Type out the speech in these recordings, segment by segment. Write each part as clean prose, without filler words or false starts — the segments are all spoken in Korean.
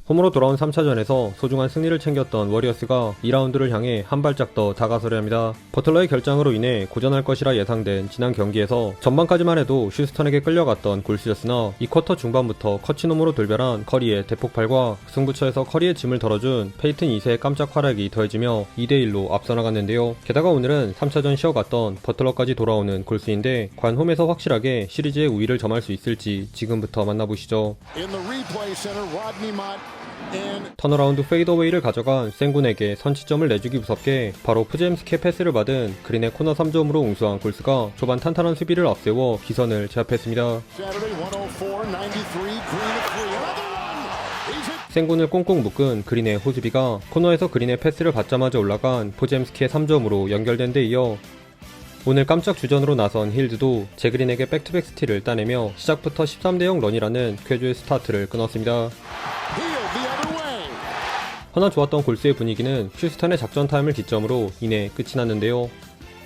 홈으로 돌아온 3차전에서 소중한 승리를 챙겼던 워리어스가 2라운드를 향해 한 발짝 더 다가서려 합니다. 버틀러의 결장으로 인해 고전할 것이라 예상된 지난 경기에서 전반까지만 해도 휴스턴에게 끌려갔던 골스였으나 이 쿼터 중반부터 커치놈으로 돌변한 커리의 대폭발과 승부처에서 커리의 짐을 덜어준 페이튼 2세의 깜짝 활약이 더해지며 2대1로 앞서 나갔는데요. 게다가 오늘은 3차전 쉬어갔던 버틀러까지 돌아오는 골스인데 과연 홈에서 확실하게 시리즈의 우위를 점할 수 있을지 지금부터 만나보시죠. 턴어라운드 페이더웨이를 가져간 생군에게 선취점을 내주기 무섭게 바로 푸제임스키의 패스를 받은 그린의 코너 3점으로 웅수한 골스가 초반 탄탄한 수비를 앞세워 기선을 제압했습니다. 생군을 꽁꽁 묶은 그린의 호수비가 코너에서 그린의 패스를 받자마자 올라간 푸제임스키의 3점으로 연결된 데 이어 오늘 깜짝 주전으로 나선 힐드도 제그린에게 백투백 스틸을 따내며 시작부터 13대0 런이라는 쾌주의 스타트를 끊었습니다. 허나 좋았던 골스의 분위기는 휴스턴의 작전 타임을 기점으로 이내 끝이 났는데요.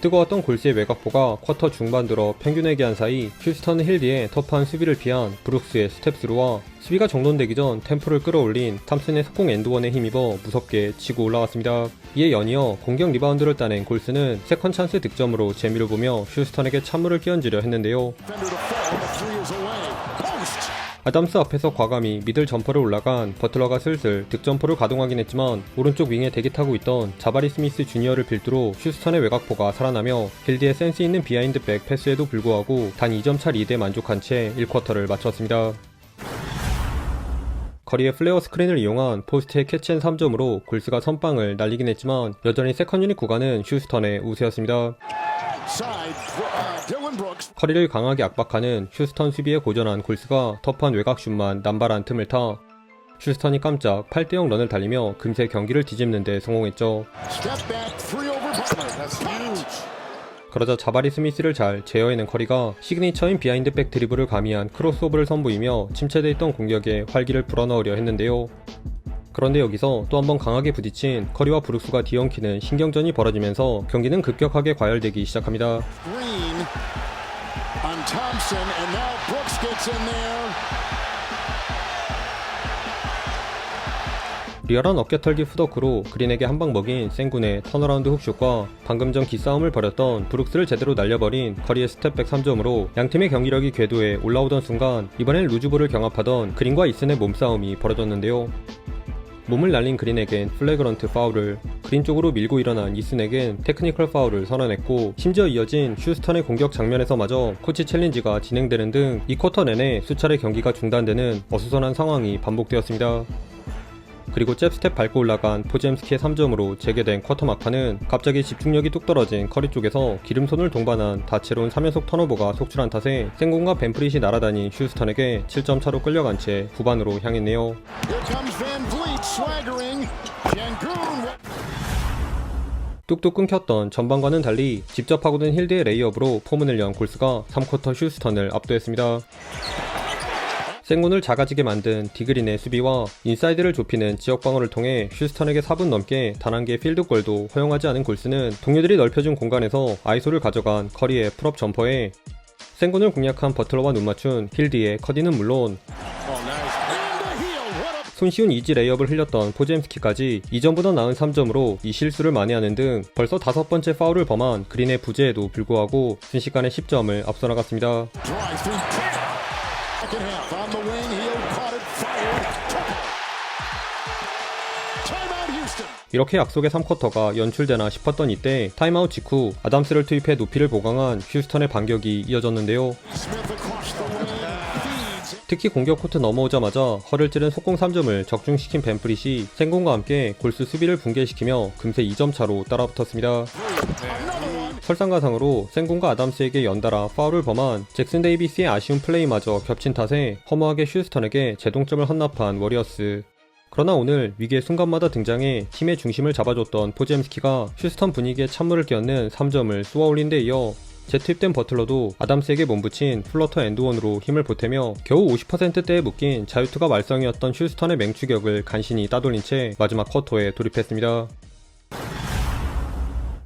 뜨거웠던 골스의 외곽포가 쿼터 중반 들어 평균에 기한 사이 휴스턴은 힐드의 터프한 수비를 피한 브룩스의 스텝스루와 수비가 정돈되기 전 템포를 끌어올린 탐슨의 속공 엔드원에 힘입어 무섭게 치고 올라왔습니다. 이에 연이어 공격 리바운드를 따낸 골스는 세컨 찬스 득점으로 재미를 보며 휴스턴에게 찬물을 끼얹으려 했는데요. 아담스 앞에서 과감히 미들 점퍼를 올라간 버틀러가 슬슬 득점포를 가동하긴 했지만 오른쪽 윙에 대기 타고 있던 자바리 스미스 주니어를 필두로 휴스턴의 외곽포가 살아나며 힐드의 센스 있는 비하인드백 패스에도 불구하고 단 2점 차 리드에 만족한 채 1쿼터를 마쳤습니다. 커리의 플레어 스크린을 이용한 포스트의 캐치앤 3점으로 골스가 선빵을 날리긴 했지만 여전히 세컨 유닛 구간은 휴스턴의 우세였습니다. 커리를 강하게 압박하는 휴스턴 수비에 고전한 골스가 터프한 외곽슛만 남발한 틈을 타 휴스턴이 깜짝 8대0 런을 달리며 금세 경기를 뒤집는 데 성공했죠. 그러자 자바리 스미스를 잘 제어해낸 커리가 시그니처인 비하인드백 드리블을 가미한 크로스오버를 선보이며 침체돼 있던 공격에 활기를 불어넣으려 했는데요. 그런데 여기서 또 한번 강하게 부딪힌 커리와 브룩스가 뒤엉키는 신경전이 벌어지면서 경기는 급격하게 과열되기 시작합니다. 리얼한 어깨털기 푸더크로 그린에게 한방 먹인 생군의 턴어라운드 훅슛과 방금 전 기싸움을 벌였던 브룩스를 제대로 날려버린 커리의 스텝백 3점으로 양팀의 경기력이 궤도에 올라오던 순간 이번엔 루즈볼을 경합하던 그린과 이슨의 몸싸움이 벌어졌는데요. 몸을 날린 그린에겐 플래그런트 파울을, 그린 쪽으로 밀고 일어난 이슨에겐 테크니컬 파울을 선언했고 심지어 이어진 휴스턴의 공격 장면에서마저 코치 챌린지가 진행되는 등 이 쿼터 내내 수차례 경기가 중단되는 어수선한 상황이 반복되었습니다. 그리고 잽스텝 밟고 올라간 포제임스키의 3점으로 재개된 쿼터 막판은 갑자기 집중력이 뚝 떨어진 커리 쪽에서 기름손을 동반한 다채로운 3연속 턴오버가 속출한 탓에 생공과 벤프릿이 날아다닌 휴스턴에게 7점 차로 끌려간 채 후반으로 향했네요. 뚝뚝 끊겼던 전반과는 달리 직접 파고든 힐드의 레이업으로 포문을 연 골스가 3쿼터 휴스턴을 압도했습니다. 생군을 작아지게 만든 디그린의 수비와 인사이드를 좁히는 지역방어를 통해 휴스턴에게 4분 넘게 단 한 개의 필드골도 허용하지 않은 골스는 동료들이 넓혀준 공간에서 아이소를 가져간 커리의 풀업 점퍼에 생군을 공략한 버틀러와 눈맞춘 힐드의 커디는 물론 손쉬운 이지 레이업을 흘렸던 포제임스키까지 이전보다 나은 3점으로 이 실수를 만회하는 등 벌써 5번째 파울을 범한 그린의 부재에도 불구하고 순식간에 10점을 앞서 나갔습니다. 이렇게 약속의 3쿼터가 연출되나 싶었던 이때 타임아웃 직후 아담스를 투입해 높이를 보강한 휴스턴의 반격이 이어졌는데요. 특히 공격 코트 넘어오자마자 허를 찌른 속공 3점을 적중시킨 벤프릿이 생공과 함께 골스 수비를 붕괴시키며 금세 2점 차로 따라붙었습니다. 설상가상으로 생공과 아담스에게 연달아 파울을 범한 잭슨 데이비스의 아쉬운 플레이마저 겹친 탓에 허무하게 휴스턴에게 제동점을 헌납한 워리어스. 그러나 오늘 위기의 순간마다 등장해 팀의 중심을 잡아줬던 포제임스키가 휴스턴 분위기에 찬물을 끼얹는 3점을 쏘아올린 데 이어 재투입된 버틀러도 아담스에게 몸붙인 플러터 엔드원으로 힘을 보태며 겨우 50%대에 묶인 자유투가 말썽이었던 휴스턴의 맹추격을 간신히 따돌린 채 마지막 쿼터에 돌입했습니다.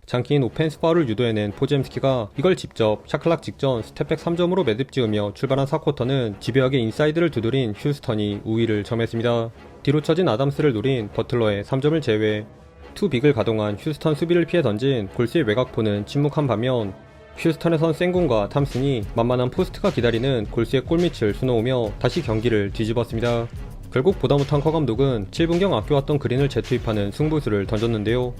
장기인 오펜스 파울을 유도해낸 포지엠스키가 이걸 직접 샤클락 직전 스텝백 3점으로 매듭 지으며 출발한 4쿼터는 집요하게 인사이드를 두드린 휴스턴이 우위를 점했습니다. 뒤로 쳐진 아담스를 노린 버틀러의 3점을 제외 투빅을 가동한 휴스턴 수비를 피해 던진 골스의 외곽포는 침묵한 반면 휴스턴에선 생군과 탐슨이 만만한 포스트가 기다리는 골스의 골밑을 수놓으며 다시 경기를 뒤집었습니다. 결국 보다 못한 커 감독은 7분경 아껴왔던 그린을 재투입하는 승부수를 던졌는데요.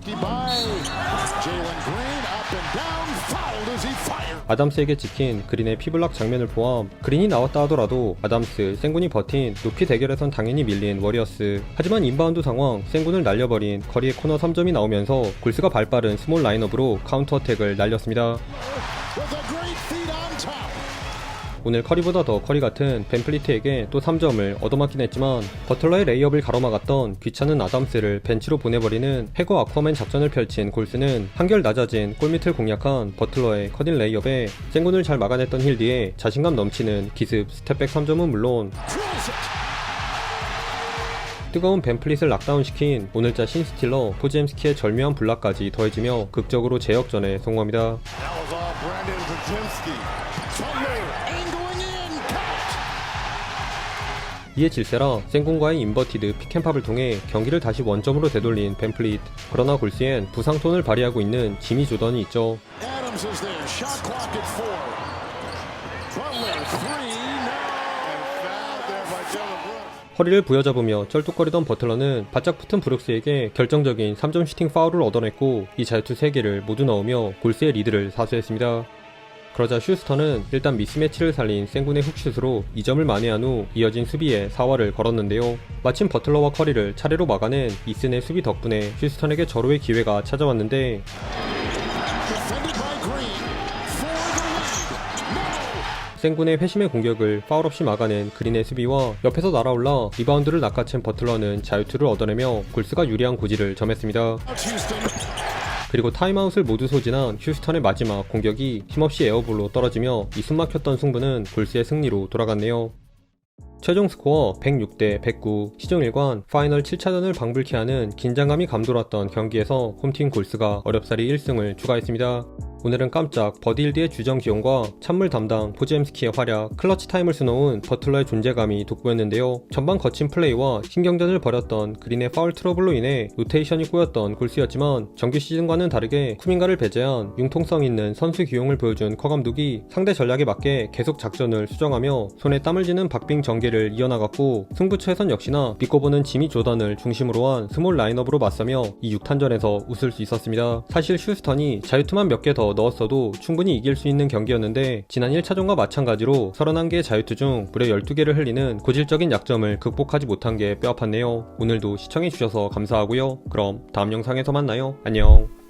아담스에게 찍힌 그린의 피블락 장면을 포함 그린이 나왔다 하더라도 아담스, 생군이 버틴 높이 대결에선 당연히 밀린 워리어스. 하지만 인바운드 상황 생군을 날려버린 커리의 코너 3점이 나오면서 골스가 발빠른 스몰 라인업으로 카운터 어택을 날렸습니다. 오늘 커리보다 더 커리 같은 벤플리트에게 또 3점을 얻어맞긴 했지만 버틀러의 레이업을 가로막았던 귀찮은 아담스를 벤치로 보내버리는 해거 아쿠아맨 작전을 펼친 골스는 한결 낮아진 골밑을 공략한 버틀러의 커딘 레이업에 생군을 잘 막아냈던 힐디의 자신감 넘치는 기습 스텝백 3점은 물론 뜨거운 벤플릿을 락다운시킨 오늘자 신스틸러 포지엠스키의 절묘한 블락까지 더해지며 극적으로 제역전에 성공합니다. 이에 질세라 생군과의 인버티드 픽앤팝을 통해 경기를 다시 원점으로 되돌린 벤플릿. 그러나 골스엔 부상톤을 발휘하고 있는 지미 조던이 있죠. 허리를 부여잡으며 쩔뚝거리던 버틀러는 바짝 붙은 브룩스에게 결정적인 3점 슈팅 파울을 얻어냈고 이 자유투 3개를 모두 넣으며 골스의 리드를 사수했습니다. 그러자 휴스턴은 일단 미스매치를 살린 생군의 훅슛으로 2점을 만회한 후 이어진 수비에 사활을 걸었는데요. 마침 버틀러와 커리를 차례로 막아낸 이슨의 수비 덕분에 휴스턴에게 절호의 기회가 찾아왔는데 생군의 회심의 공격을 파울 없이 막아낸 그린의 수비와 옆에서 날아올라 리바운드를 낚아챈 버틀러는 자유투를 얻어내며 골스가 유리한 고지를 점했습니다. 그리고 타임아웃을 모두 소진한 휴스턴의 마지막 공격이 힘없이 에어볼로 떨어지며 이 숨막혔던 승부는 골스의 승리로 돌아갔네요. 최종 스코어 106대 109, 시즌 1관 파이널 7차전을 방불케 하는 긴장감이 감돌았던 경기에서 홈팀 골스가 어렵사리 1승을 추가했습니다. 오늘은 깜짝 버디힐드의 주전 기용과 찬물 담당 포지엠스키의 활약, 클러치 타임을 수놓은 버틀러의 존재감이 돋보였는데요. 전반 거친 플레이와 신경전을 벌였던 그린의 파울 트러블로 인해 로테이션이 꼬였던 골스였지만 정규 시즌과는 다르게 쿠민가를 배제한 융통성 있는 선수 기용을 보여준 커 감독이 상대 전략에 맞게 계속 작전을 수정하며 손에 땀을 쥐는 박빙 전개를 이어나갔고 승부처에선 역시나 믿고 보는 지미 조던을 중심으로 한 스몰 라인업으로 맞서며 이 6탄전에서 웃을 수 있었습니다. 사실 휴스턴이 자유투만 몇 개 더 넣었어도 충분히 이길 수 있는 경기였는데 지난 1차전과 마찬가지로 31개의 자유투 중 무려 12개를 흘리는 고질적인 약점을 극복하지 못한 게 뼈아팠네요. 오늘도 시청해주셔서 감사하고요. 그럼 다음 영상에서 만나요. 안녕.